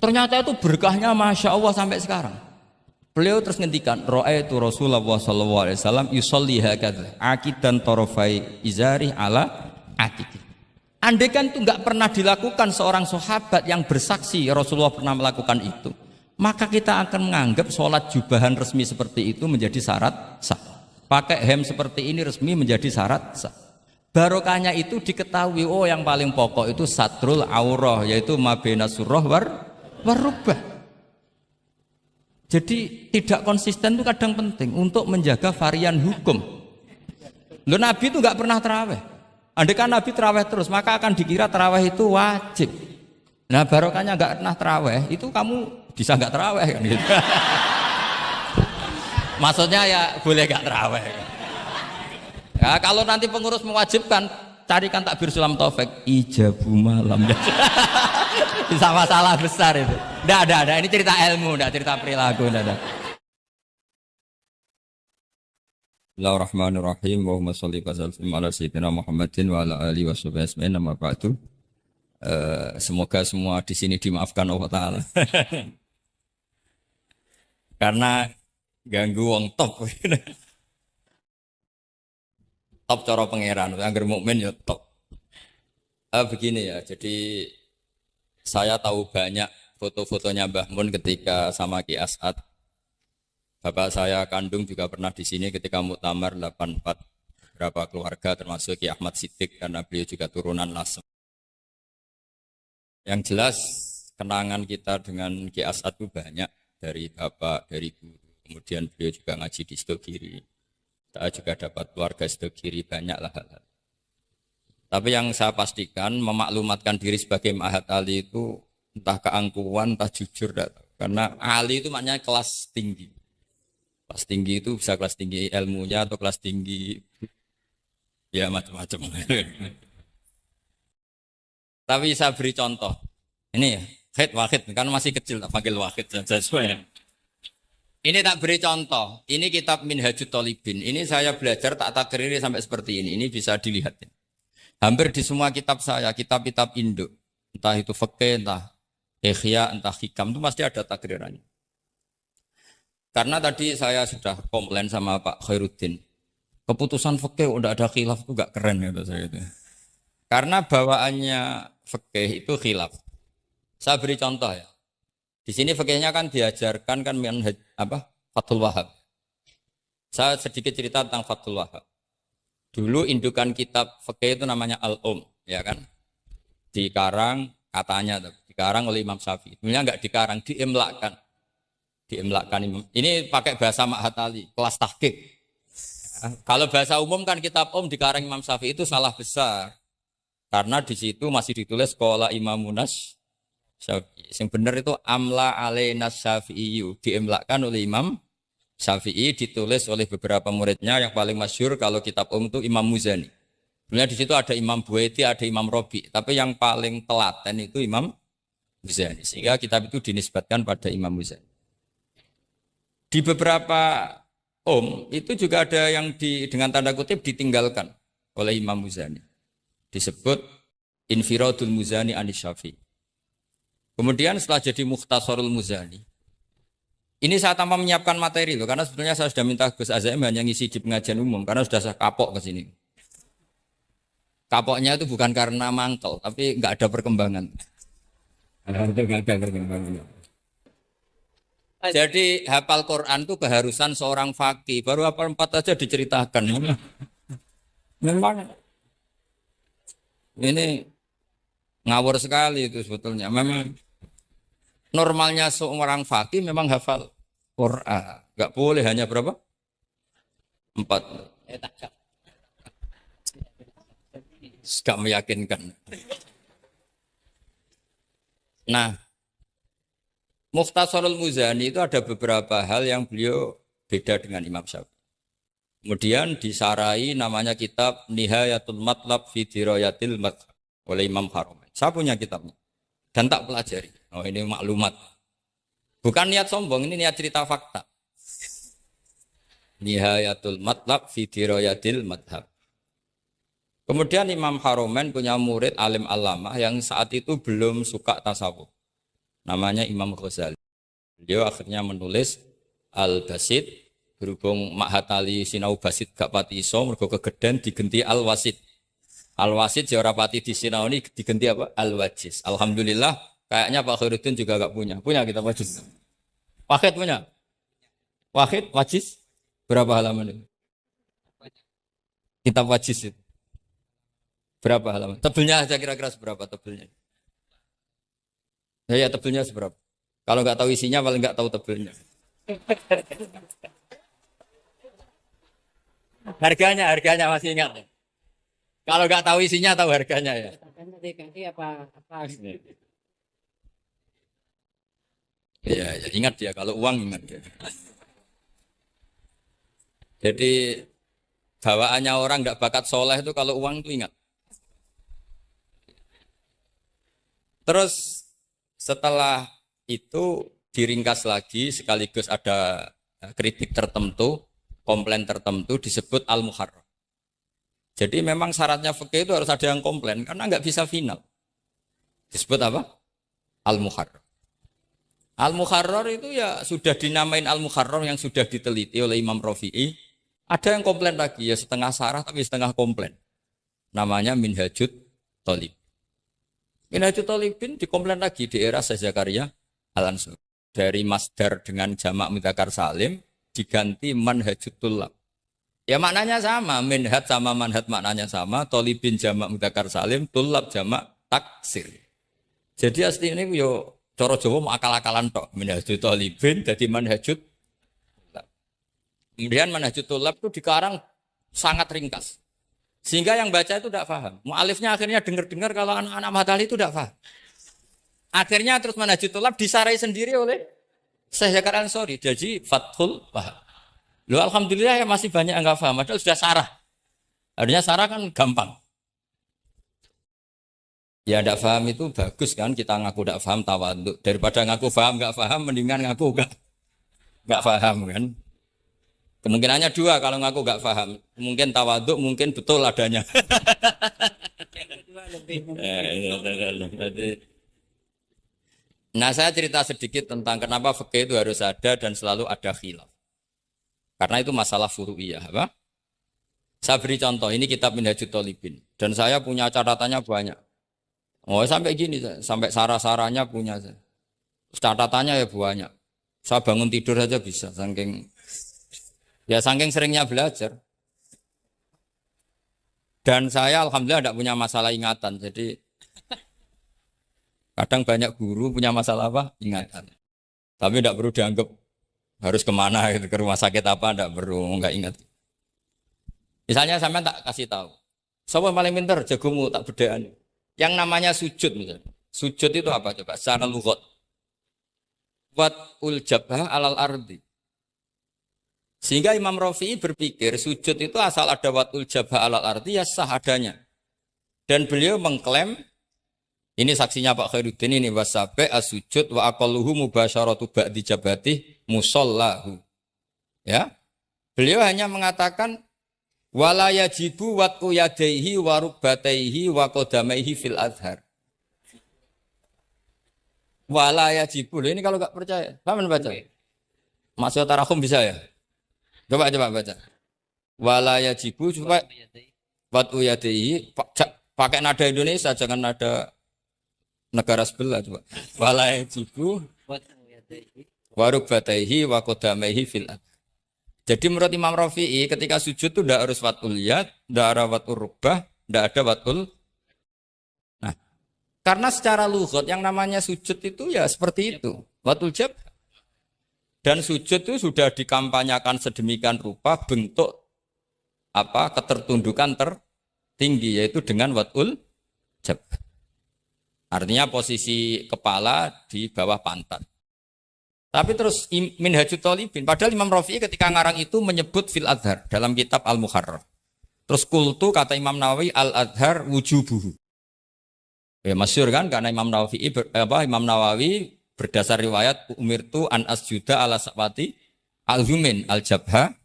Ternyata itu berkahnya Masya Allah sampai sekarang. Beliau terus ngendikan, ra'aitu Rasulullah sallallahu alaihi wasallam yusolli hakadha aqidan tarafai izari ala atiqi. Andai kan itu enggak pernah dilakukan seorang sahabat yang bersaksi Rasulullah pernah melakukan itu, maka kita akan menganggap sholat jubahan resmi seperti itu menjadi syarat sah. Pakai hem seperti ini resmi menjadi syarat sah. Barokahnya itu diketahui, oh yang paling pokok itu satrul aurah, yaitu mabena surah warubah. Jadi tidak konsisten itu kadang penting untuk menjaga varian hukum. Loh, Nabi itu nggak pernah terawih. Andai kan Nabi terawih terus, maka akan dikira terawih itu wajib. Nah barokahnya nggak pernah terawih, itu kamu bisa nggak terawih kan gitu. Maksudnya ya boleh nggak terawih. Ya, kalau nanti pengurus mewajibkan, carikan takbir sulam taufik ijabu malam. Bisa masalah besar itu. Nggak ada. Ini cerita ilmu, nggak cerita perilaku. Nggak ada. Bismillahirrahmanirrahim. Allahumma sholli wa sallim ala sayyidina Muhammadin wa ala alihi washabihi ajmain. Amma ba'du. Semoga semua di sini dimaafkan Allah Ta'ala. Karena ganggu wong top. Top cara pangeran, angger mukmin ya top. Begini ya, jadi saya tahu banyak foto-fotonya Mbah Mun ketika sama Ki As'ad. Bapak saya kandung juga pernah di sini ketika muktamar 84 berapa keluarga termasuk Ki Ahmad Siddiq karena beliau juga turunan Lasem. Yang jelas kenangan kita dengan Ki As'ad itu banyak dari bapak, dari guru. Kemudian beliau juga ngaji di Stokiri. Saya juga dapat keluarga Stokiri, banyaklah hal-hal. Tapi yang saya pastikan memaklumatkan diri sebagai Mahat Ali itu entah keangkuhan, entah jujur. Karena Ali itu maknanya kelas tinggi. Kelas tinggi itu bisa kelas tinggi ilmunya atau kelas tinggi ya macam-macam. Tapi saya beri contoh. Ini ya, Wahid, kan masih kecil tak panggil Wahid saja. Ini tak beri contoh. Ini kitab Minhajut Thalibin. Ini saya belajar tak takriri sampai seperti ini. Ini bisa dilihat. Hampir di semua kitab saya, kitab-kitab Indo, entah itu fikih, entah ihya, entah hikam, itu pasti ada takrirannya. Karena tadi saya sudah komplain sama Pak Khairuddin, keputusan fikih udah ada khilaf itu gak keren kata saya itu. Karena bawaannya fikih itu khilaf. Saya beri contoh ya. Di sini fikihnya kan diajarkan kan Fathul Wahab. Saya sedikit cerita tentang Fathul Wahab. Dulu indukan kitab fikih itu namanya Al-Um, ya kan? Dikarang katanya, dikarang oleh Imam Syafi'i. Sebenarnya enggak dikarang, diimlakkan. Diimlakkan ini pakai bahasa Mahat Ali, kelas tahqiq. Ya, kalau bahasa umum kan kitab dikarang Imam Syafi'i itu salah besar. Karena di situ masih ditulis qala Imamunas Syafi'i. Yang benar itu amla alaina Syafi'i, diimlakkan oleh Imam Syafi'i, ditulis oleh beberapa muridnya. Yang paling masyhur kalau kitab itu Imam Muzani. Sebenarnya di situ ada Imam Buaiti, ada Imam Robi, tapi yang paling telaten itu Imam Muzani. Sehingga kitab itu dinisbatkan pada Imam Muzani. Di beberapa itu juga ada yang dengan tanda kutip ditinggalkan oleh Imam Muzani. Disebut Infiradul Muzani Anis Syafi'i. Kemudian setelah jadi Mukhtasarul Muzani, ini saya tanpa menyiapkan materi loh, karena sebetulnya saya sudah minta Gus Azaim hanya ngisi di pengajian umum, karena sudah saya kapok ke sini. Kapoknya itu bukan karena mangkel, tapi nggak ada perkembangan. Jadi hafal Quran itu keharusan seorang faqih, baru hafal 4 aja diceritakan. Memang ini ngawur sekali itu sebetulnya. Memang normalnya seorang faqih memang hafal Quran. Enggak boleh hanya berapa? 4. Enggak meyakinkan. Nah, Mukhtasarul Muzani itu ada beberapa hal yang beliau beda dengan Imam Syafi'i. Kemudian disarai namanya kitab Nihayatul Matlab fi Dirayatil Madhab oleh Imam Haromain. Saya punya kitabnya dan tak pelajari. Oh, ini maklumat. Bukan niat sombong, ini niat cerita fakta. Nihayatul Matlab fi Dirayatil Madhab. Kemudian Imam Haromain punya murid alim alamah yang saat itu belum suka tasawuf. namanya Imam Ghazali. Beliau akhirnya menulis Al-Basit, berhubung Mak Hatali sinau Basit gak pati iso, mergo kegeden digenti Al-Wasit. Al-Wasit ya ora pati disinaoni digenti apa? Al-Wajiz. Alhamdulillah kayaknya Pak Khairuddin juga gak punya. Punya kitab Wajiz. Wahid punya? Wahid, Wajiz? Berapa halaman itu? Kitab Wajiz itu. Berapa halaman? Tebelnya aja kira-kira seberapa tebelnya? Ya, tebelnya seberapa? Kalau nggak tahu isinya, paling nggak tahu tebelnya. Harganya masih ingat ya? Kalau nggak tahu isinya, tahu harganya ya. Iya, ya, ingat dia. Kalau uang ingat dia. Jadi bawaannya orang nggak bakat soleh itu kalau uang itu ingat. Terus setelah itu diringkas lagi sekaligus ada kritik tertentu, komplain tertentu disebut al-muharrar. Jadi memang syaratnya fikih itu harus ada yang komplain karena nggak bisa final. Disebut apa? Al-muharrar. Al-muharrar itu ya sudah dinamain al-muharrar yang sudah diteliti oleh Imam Rafi'i. Ada yang komplain lagi ya setengah sarah tapi setengah komplain. Namanya Minhajut Thalib. Minhajut Thalibin dikomplain lagi di era Syekh Zakaria Al-Ansori. Dari masdar dengan jamak mudzakkar salim diganti manhajut tulab. Ya maknanya sama, minhaj sama manhaj maknanya sama, thalibin jamak mudzakkar salim, tulab jamak taksir. Jadi asli ini yo cara Jawa mau akal-akalan tok, minhajut thalibin jadi manhajut tulab. Kemudian manhajut tulab itu dikarang sangat ringkas. Sehingga yang baca itu tidak paham. Mu'alifnya akhirnya dengar-dengar kalau anak-anak Matali itu tidak paham. Akhirnya terus manhajut tulab disarai sendiri oleh Syekh Zakaria Al-Ansori. Jadi Fathul paham. Loh alhamdulillah ya masih banyak yang enggak paham. Padahal sudah sarah. Artinya sarah kan gampang. Ya tidak paham itu bagus kan. Kita ngaku tidak paham tawaduk. Daripada ngaku paham enggak paham, mendingan ngaku enggak paham kan. Kemungkinannya dua kalau ngaku enggak paham. Mungkin tawaduk, mungkin betul adanya. Nah saya cerita sedikit tentang kenapa fikih itu harus ada dan selalu ada khilaf. Karena itu masalah furu'iyah. Apa? Saya beri contoh, ini kitab Minhajut Thalibin. Dan saya punya catatannya banyak. Oh sampai gini, sampai sarah-sarahnya punya. Catatannya ya banyak. Saya bangun tidur saja bisa, saking seringnya belajar. Dan saya alhamdulillah tidak punya masalah ingatan. Jadi kadang banyak guru punya masalah apa? Ingatan. Tapi tidak perlu dianggap harus kemana gitu, ke rumah sakit apa, tidak perlu, nggak ingat. Misalnya sampai tak kasih tahu. Siapa paling pintar? Jagomu tak bedaan. Yang namanya sujud misalnya. Sujud itu apa coba? Secara lughat. Wat'ul jabhah alal ardi. Sehingga Imam Rafi'i berpikir sujud itu asal ada wat'ul jabhah alal ardi ya sah adanya. Dan beliau mengklaim, ini saksinya Pak Khairuddin ini wasabe as-sujud wa aqalluhu mubasyaratu ba'di jabati musallahu. Ya. Beliau hanya mengatakan wala yajibu wat'u yadaihi wa rukbataihi wa qadamaihi fil azhar. Wala yajibu. Ini kalau enggak percaya, apa baca? Masuk tarakum bisa ya? Coba baca. Wala yajibu supaya wat'u yadaihi pakai nada Indonesia jangan nada negara sebelah coba. Wala yajibu wa rukbataihi wa qadamaihi fil azhar. Jadi menurut Imam Rafi'i ketika sujud itu tidak harus watul yad, tidak ada watul rukbah, tidak ada watul. Nah, karena secara lughat yang namanya sujud itu ya seperti itu, watul jab. Dan sujud itu sudah dikampanyakan sedemikian rupa bentuk apa ketertundukan tertinggi yaitu dengan watul jab. Artinya posisi kepala di bawah pantat. Tapi terus Minhajut Thalibin, padahal Imam Rafi'i ketika ngarang itu menyebut fil adhar dalam kitab Al-Muharrar. Terus kultu kata Imam Nawawi al-adhar wujubuhu. Ya masyhur kan karena Imam Nawawi berdasar riwayat umirtu an asjuda ala sabati al-humin al-jabha